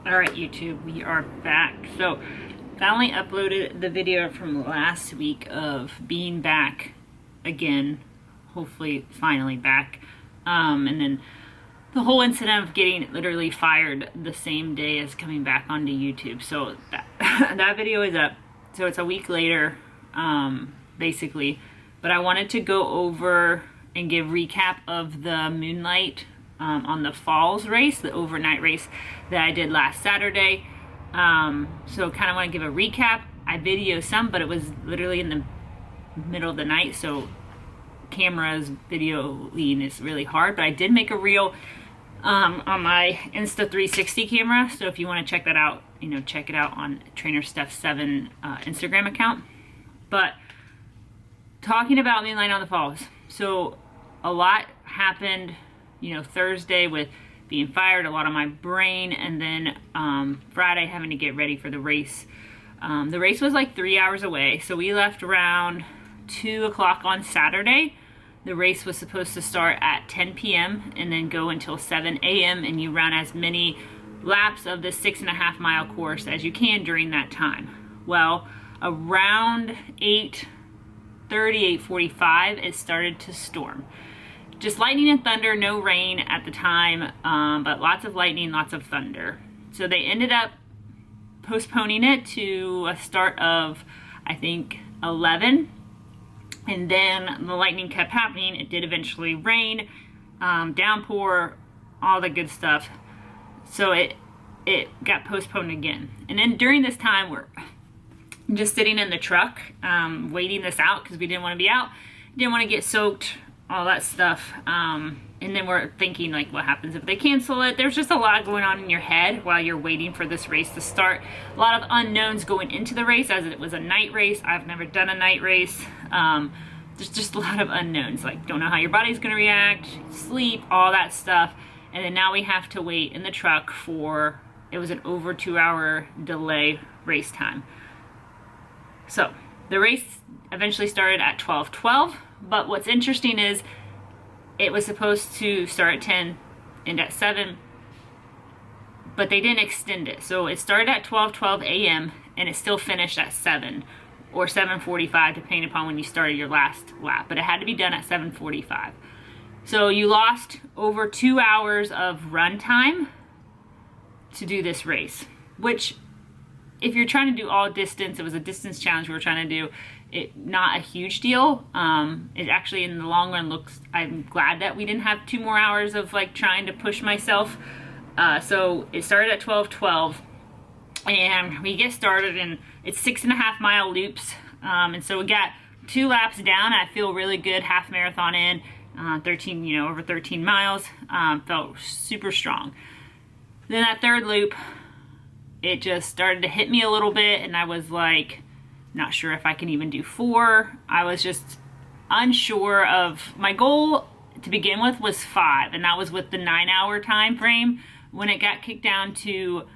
All right, YouTube, we are back. So, finally uploaded the video from last week of being back again, hopefully finally back. And then the whole incident of getting literally fired the same day as coming back onto YouTube. So that, that video is up. So it's a week later, basically. But I wanted to go over and give recap of the Moonlight on the falls race, the overnight race that I did last Saturday. So kind of want to give a recap. I videoed some, but it was literally in the middle of the night, so camera's video lead is really hard. But I did make a reel on my Insta360 camera, so if you want to check that out, you know, check it out on Trainer Steph 7 Instagram account. But talking about Moonlight on the Falls, so a lot happened, you know, Thursday with being fired, a lot on my brain, and then Friday having to get ready for the race. The race was like 3 hours away, so we left around 2 o'clock on Saturday. The race was supposed to start at 10 p.m. and then go until 7 a.m. and you run as many laps of the 6.5 mile course as you can during that time. Well, around 8:30, 8:45, it started to storm. Just lightning and thunder, no rain at the time, but lots of lightning, lots of thunder. So they ended up postponing it to a start of, I think, 11. And then the lightning kept happening. It did eventually rain, downpour, all the good stuff. So it got postponed again. And then during this time, we're just sitting in the truck, waiting this out because we didn't want to be out. Didn't want to get soaked, all that stuff. And then we're thinking, like, what happens if they cancel it? There's just a lot going on in your head while you're waiting for this race to start. A lot of unknowns going into the race, as it was a night race. I've never done a night race. There's just a lot of unknowns, like don't know how your body's gonna react, sleep, all that stuff. And then now we have to wait in the truck for, it was an over 2 hour delay race time. So the race eventually started at 12:12, but what's interesting is it was supposed to start at 10 and at 7, but they didn't extend it. So it started at 12:12 a.m. and it still finished at 7 or 7:45, depending upon when you started your last lap, but it had to be done at 7:45. So you lost over 2 hours of run time to do this race, which if you're trying to do all distance, it was a distance challenge we were trying to do, it not a huge deal. It actually in the long run looks, I'm glad that we didn't have 2 more hours of like trying to push myself. So it started at 12:12 and we get started and it's 6.5 mile loops. And so we got 2 laps down and I feel really good, half marathon in, 13, you know, over 13 miles, felt super strong. Then that third loop, it just started to hit me a little bit and I was like, not sure if I can even do 4. I was just unsure of, my goal to begin with was 5, and that was with the 9 hour time frame. When it got kicked down to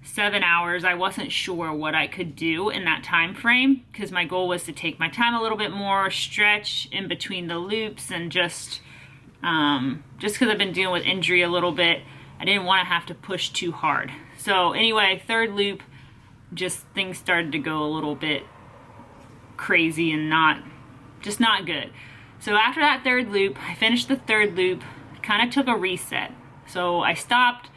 7 hours, I wasn't sure what I could do in that time frame because my goal was to take my time a little bit more, stretch in between the loops, and just because I've been dealing with injury a little bit, I didn't want to have to push too hard. So anyway, third loop, just things started to go a little bit crazy and not good. So after that third loop, I finished the third loop, kind of took a reset. So I stopped,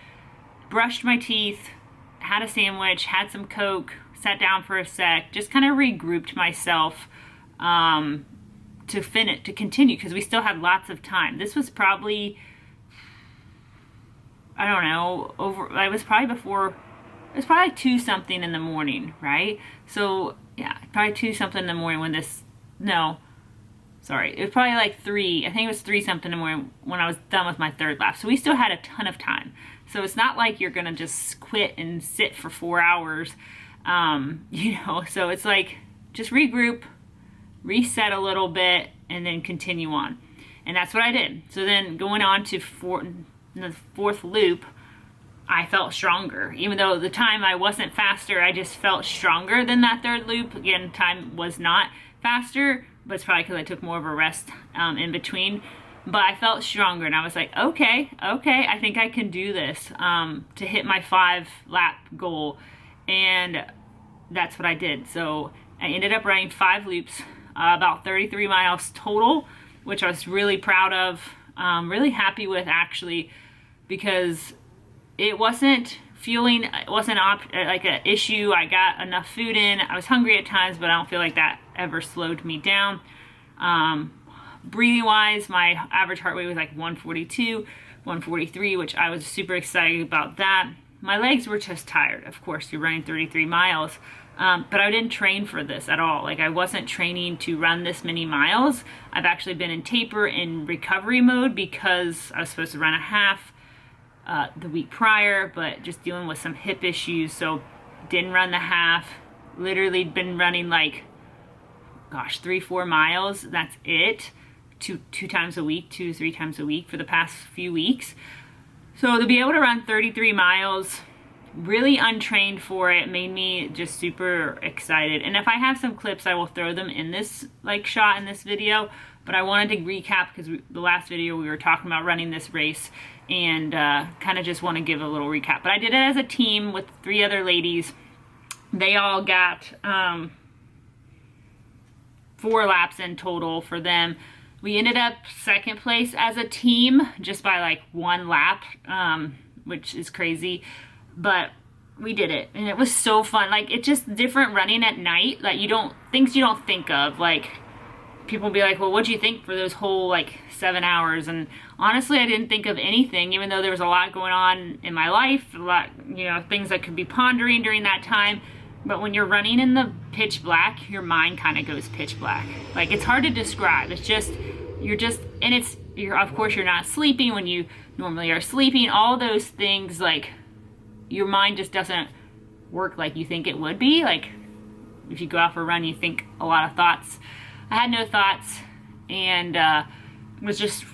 brushed my teeth, had a sandwich, had some Coke, sat down for a sec, just kind of regrouped myself to continue because we still had lots of time. This was probably, I don't know, it was probably 2 something in the morning, right? So yeah, probably 2 something in the morning when this, no, sorry, it was probably like 3, I think it was 3 something in the morning when I was done with my third lap. So we still had a ton of time. So it's not like you're gonna just quit and sit for 4 hours, you know, so it's like, just regroup, reset a little bit, and then continue on. And that's what I did. So then going on to the 4th loop, I felt stronger. Even though the time I wasn't faster, I just felt stronger than that third loop. Again, time was not faster, but it's probably because I took more of a rest in between. but I felt stronger, and I was like, okay, I think I can do this, to hit my 5-lap goal. And that's what I did. So I ended up running 5 loops, about 33 miles total, which I was really proud of, really happy with actually, because it wasn't like an issue. I got enough food in. I was hungry at times, but I don't feel like that ever slowed me down. Breathing wise, my average heart rate was like 142, 143, which I was super excited about that. My legs were just tired. Of course, you're running 33 miles, but I didn't train for this at all. Like, I wasn't training to run this many miles. I've actually been in taper in recovery mode because I was supposed to run a half the week prior, but just dealing with some hip issues, so didn't run the half. Literally been running like, gosh, 3-4 miles. That's it. Two times a week, 2-3 times a week for the past few weeks. So to be able to run 33 miles, really untrained for it, made me just super excited. And if I have some clips, I will throw them in this shot in this video. But I wanted to recap because the last video we were talking about running this race, and kind of just want to give a little recap. But I did it as a team with 3 other ladies. They all got 4 laps in total for them. We ended up 2nd place as a team, just by like 1 lap, which is crazy, but we did it, and it was so fun. Like, it's just different running at night. Like, things you don't think of. Like, people be like, well, what'd you think for those whole like 7 hours? And honestly, I didn't think of anything, even though there was a lot going on in my life, a lot, things I could be pondering during that time. But when you're running in the pitch black, your mind kind of goes pitch black. Like, it's hard to describe. It's just, of course, you're not sleeping when you normally are sleeping. All those things, like, your mind just doesn't work like you think it would be. Like, if you go out for a run, you think a lot of thoughts. I had no thoughts, and it was just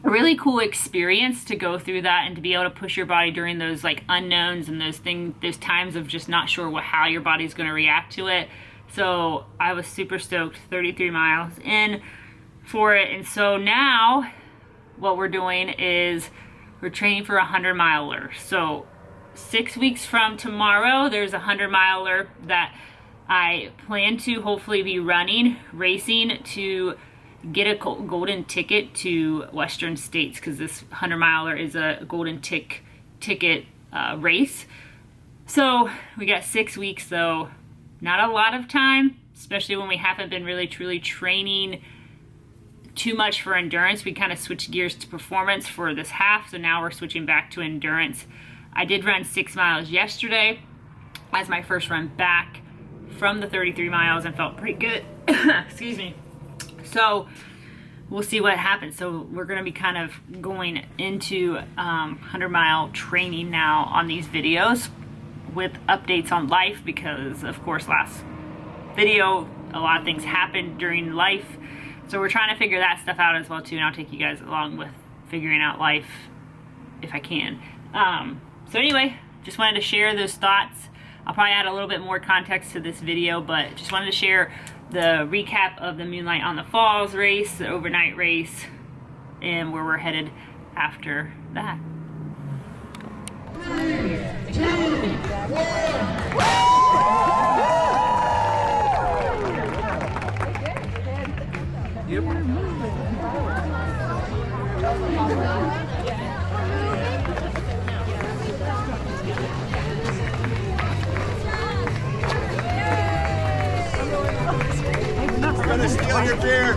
a really cool experience to go through that and to be able to push your body during those like unknowns and those times of just not sure how your body's going to react to it. So I was super stoked, 33 miles in for it. And so now what we're doing is we're training for a 100-miler. So 6 weeks from tomorrow, there's a 100-miler that I plan to hopefully be racing to get a golden ticket to Western States, because this 100-miler is a golden ticket race. So we got 6 weeks, though. Not a lot of time, especially when we haven't been really truly training too much for endurance. We kind of switched gears to performance for this half, so now we're switching back to endurance. I did run 6 miles yesterday as my first run back from the 33 miles and felt pretty good. Excuse me. So we'll see what happens. So we're going to be kind of going into 100-mile training now on these videos with updates on life, because of course last video a lot of things happened during life, so we're trying to figure that stuff out as well too, and I'll take you guys along with figuring out life if I can. So anyway, just wanted to share those thoughts. I'll probably add a little bit more context to this video, but just wanted to share the recap of the Moonlight on the Falls race, the overnight race, and where we're headed after that. 3, 2, 1. We're gonna steal your beer.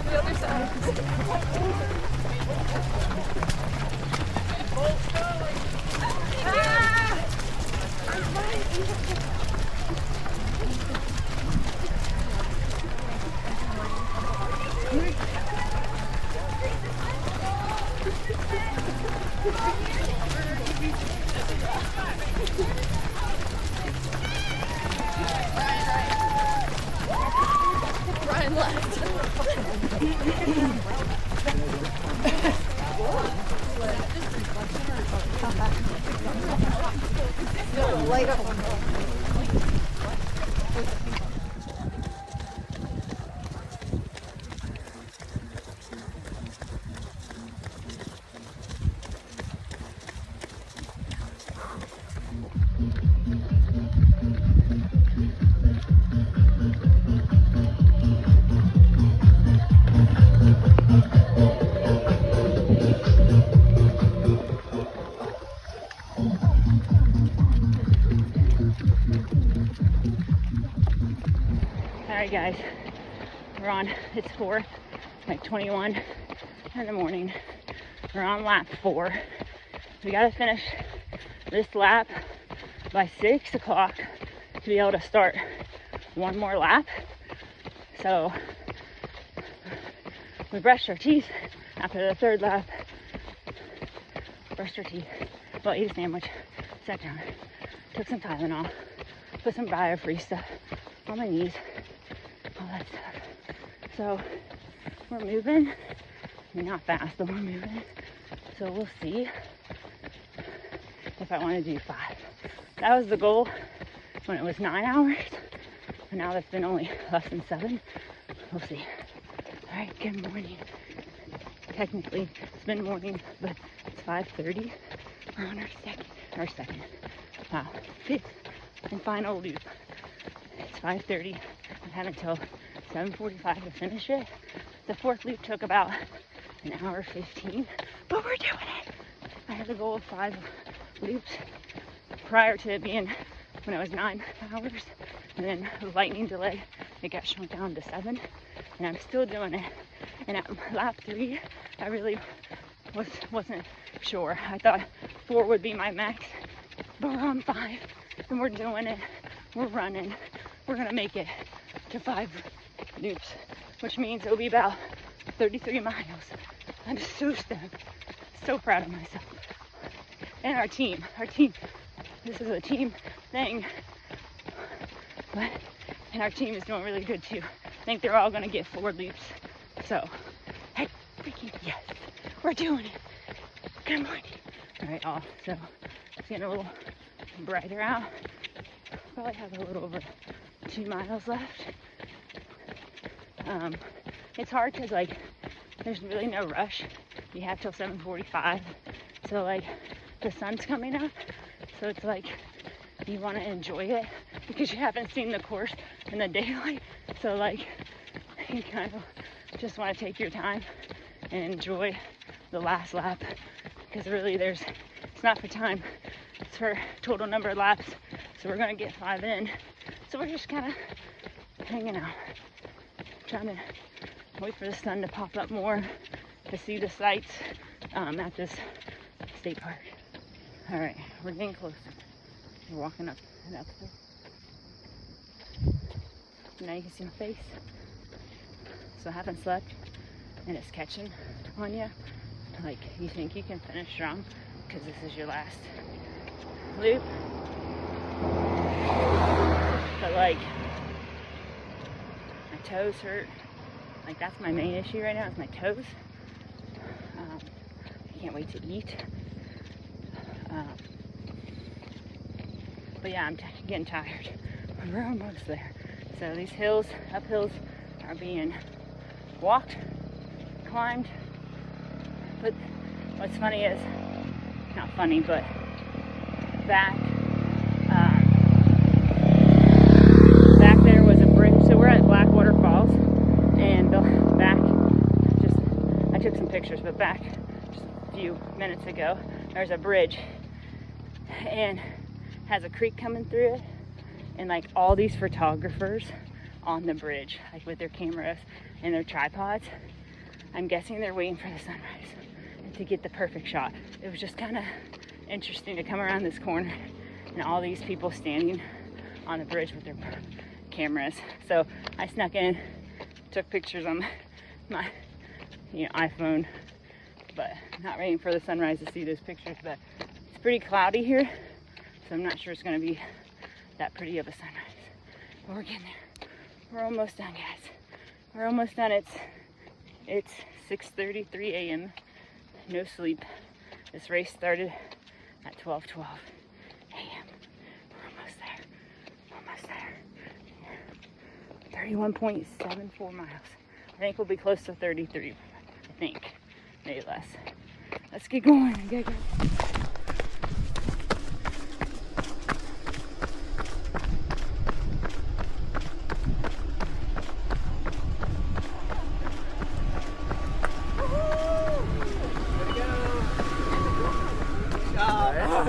The other side. Alright guys, we're on, it's 4, like 21 in the morning. We're on lap 4. We gotta finish this lap by 6 o'clock to be able to start one more lap. So we brushed our teeth after the 3rd lap. Brushed our teeth, well, ate a sandwich, sat down, took some Tylenol, put some biofreeze stuff on my knees, all that stuff. So we're moving. I mean, not fast, but we're moving. So we'll see if I want to do 5. That was the goal when it was 9 hours. And now that's been only less than 7. We'll see. All right, good morning. Technically, it's been morning, but it's 5:30. We're on our second, wow, 5th and final loop. It's 5:30. I have until 7:45 to finish it. The 4th loop took about an hour 15, but we're doing it. I had a goal of 5 loops prior to it being when it was 9 hours, and then the lightning delay, it got shrunk down to 7, and I'm still doing it. And at lap 3, I really wasn't sure. I thought 4 would be my max, but we're on 5, and we're doing it. We're running. We're gonna make it to 5 loops, which means it'll be about 33 miles. I'm so stoked, so proud of myself. And our team, this is a team thing, and our team is doing really good too. I think they're all gonna get 4 loops. So, heck, freaking yes, we're doing it. Good morning. All right, all. So it's getting a little brighter out. Probably have a little over 2 miles left. It's hard because like there's really no rush. You have till 7:45. So like the sun's coming up. So it's like you want to enjoy it because you haven't seen the course in the daylight. So like you kind of just want to take your time and enjoy the last lap, because really it's not for time, it's for total number of laps. So we're gonna get 5 in. So we're just kind of hanging out, trying to wait for the sun to pop up more to see the sights at this state park. All right, we're getting closer. We're walking up and up here. Now you can see my face. So I haven't slept, and it's catching on you. Like, you think you can finish strong because this is your last loop. But like, my toes hurt. Like, that's my main issue right now, is my toes. I can't wait to eat. But yeah, I'm getting tired. We're almost there. So these hills, uphills, are being walked, climbed. But what's funny is, not funny, but back there was a bridge. So we're at Blackwater Falls, and back, I took some pictures, but back just a few minutes ago, there's a bridge, and has a creek coming through it, and like all these photographers on the bridge, like with their cameras and their tripods. I'm guessing they're waiting for the sunrise to get the perfect shot. It was just kind of interesting to come around this corner and all these people standing on the bridge with their cameras. So I snuck in, took pictures on my iPhone, but not waiting for the sunrise to see those pictures. But it's pretty cloudy here, so I'm not sure it's going to be that pretty of a sunrise. But we're getting there. We're almost done, guys. We're almost done. It's 6:33 a.m. No sleep. This race started at 12:12 a.m. We're almost there. We're almost there. 31.74 miles. I think we'll be close to 33. I think. Maybe less. Let's get going. Go.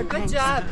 Good job.